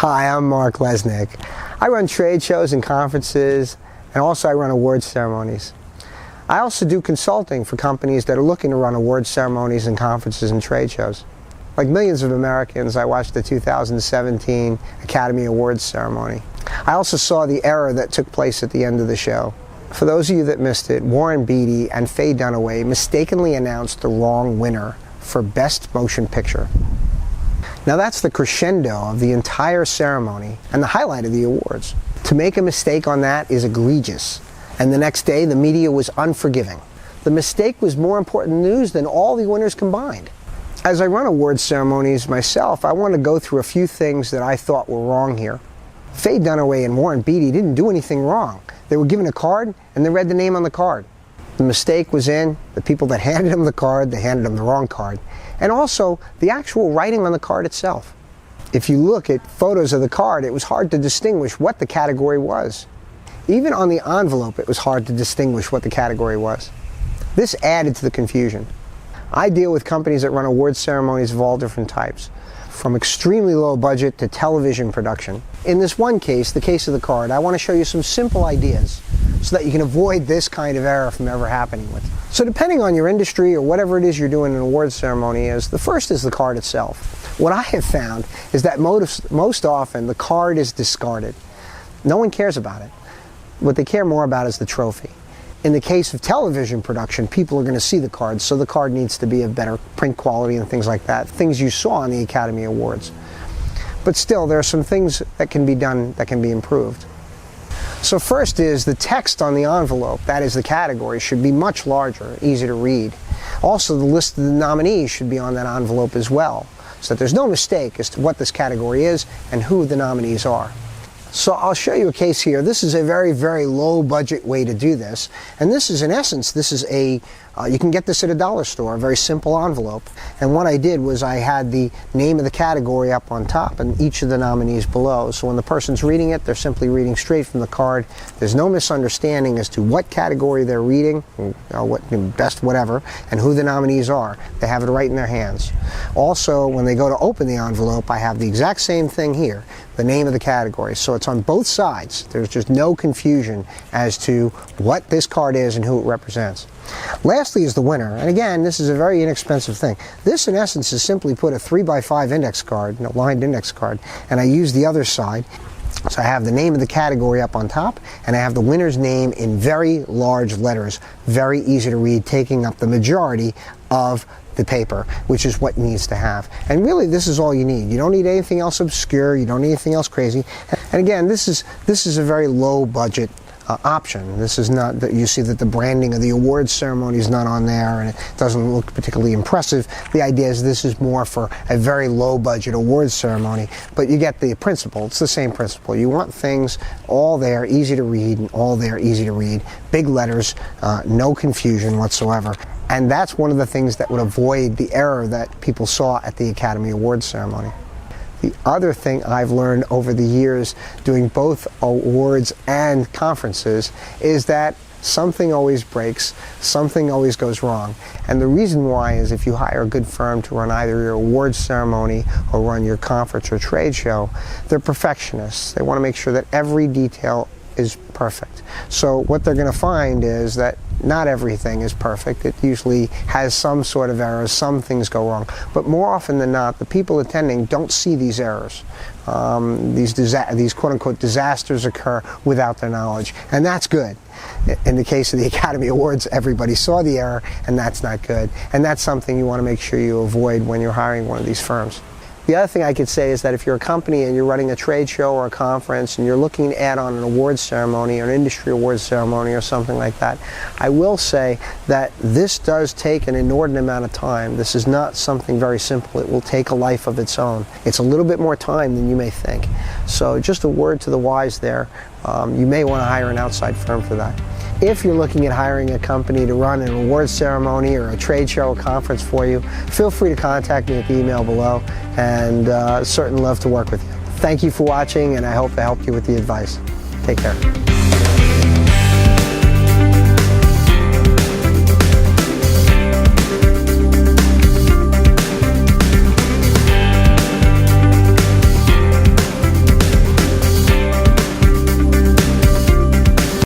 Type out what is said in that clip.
Hi, I'm Marc Lesnick. I run trade shows and conferences, and also I run awards ceremonies. I also do consulting for companies that are looking to run awards ceremonies and conferences and trade shows. Like millions of Americans, I watched the 2017 Academy Awards ceremony. I also saw the error that took place at the end of the show. For those of you that missed it, Beatty and Faye Dunaway mistakenly announced the wrong winner for Best Motion Picture. Now that's the crescendo of the entire ceremony and the highlight of the awards. To make a mistake on that is egregious, and the next day the media was unforgiving. The mistake was more important news than all the winners combined. As I run awards ceremonies myself, I want to go through a few things that I thought were wrong here. Faye Dunaway and Beatty didn't do anything wrong. They were given a card and they read the name on the card. The mistake was in the people that handed them the card, they handed them the wrong card. And also the actual writing on the card itself. If you look at photos of the card, it was hard to distinguish what the category was. Even on the envelope, it was hard to distinguish what the category was. This added to the confusion. I deal with companies that run awards ceremonies of all different types, from extremely low budget to television production. In this one case, the case of the card, I want to show you some simple ideas so that you can avoid this kind of error from ever happening with you. So depending on your industry or whatever it is you're doing in an awards ceremony is, the first is the card itself. What I have found is that most often the card is discarded. No one cares about it. What they care more about is the trophy. In the case of television production, people are going to see the card, so the card needs to be of better print quality and things like that, things you saw on the Academy Awards. But still, there are some things that can be done that can be improved. So first is the text on the envelope, that is the category, should be much larger, easy to read. Also, the list of the nominees should be on that envelope as well, so that there's no mistake as to what this category is and who the nominees are. So I'll show you a case here. This is a very, very low budget way to do this. And this is, in essence, this is a, you can get this at a dollar store, a very simple envelope. And what I did was I had the name of the category up on top and each of the nominees below. So when the person's reading it, they're simply reading straight from the card. There's no misunderstanding as to what category they're reading, what best whatever, and who the nominees are. They have it right in their hands. Also, when they go to open the envelope, I have the exact same thing here, the name of the category. So it's on both sides. There's just no confusion as to what this card is and who it represents. Lastly is the winner, and again, this is a very inexpensive thing. This, in essence, is simply put a 3x5 index card, a lined index card, and I use the other side. So I have the name of the category up on top, and I have the winner's name in very large letters, very easy to read, taking up the majority of the paper, which is what needs to have. And really, this is all you need. You don't need anything else obscure. You don't need anything else crazy. And again, this is a very low budget option. This is not that you see that the branding of the awards ceremony is not on there and it doesn't look particularly impressive. The idea is this is more for a very low budget awards ceremony, but you get the principle. It's the same principle. You want things all there, easy to read, and all there, easy to read, big letters, no confusion whatsoever. And that's one of the things that would avoid the error that people saw at the Academy Awards ceremony. The other thing I've learned over the years doing both awards and conferences is that something always breaks, something always goes wrong. And the reason why is if you hire a good firm to run either your awards ceremony or run your conference or trade show, they're perfectionists. They want to make sure that every detail is perfect. So what they're going to find is that not everything is perfect. It usually has some sort of errors, some things go wrong. But more often than not, the people attending don't see these errors. These quote-unquote disasters occur without their knowledge, and that's good. In the case of the Academy Awards, everybody saw the error, and that's not good. And that's something you want to make sure you avoid when you're hiring one of these firms. The other thing I could say is that if you're a company and you're running a trade show or a conference and you're looking to add on an awards ceremony or an industry awards ceremony or something like that, I will say that this does take an inordinate amount of time. This is not something very simple. It will take a life of its own. It's a little bit more time than you may think. So just a word to the wise there. You may want to hire an outside firm for that. If you're looking at hiring a company to run an awards ceremony or a trade show or conference for you, feel free to contact me at the email below, and certainly love to work with you. Thank you for watching, and I hope I helped you with the advice. Take care.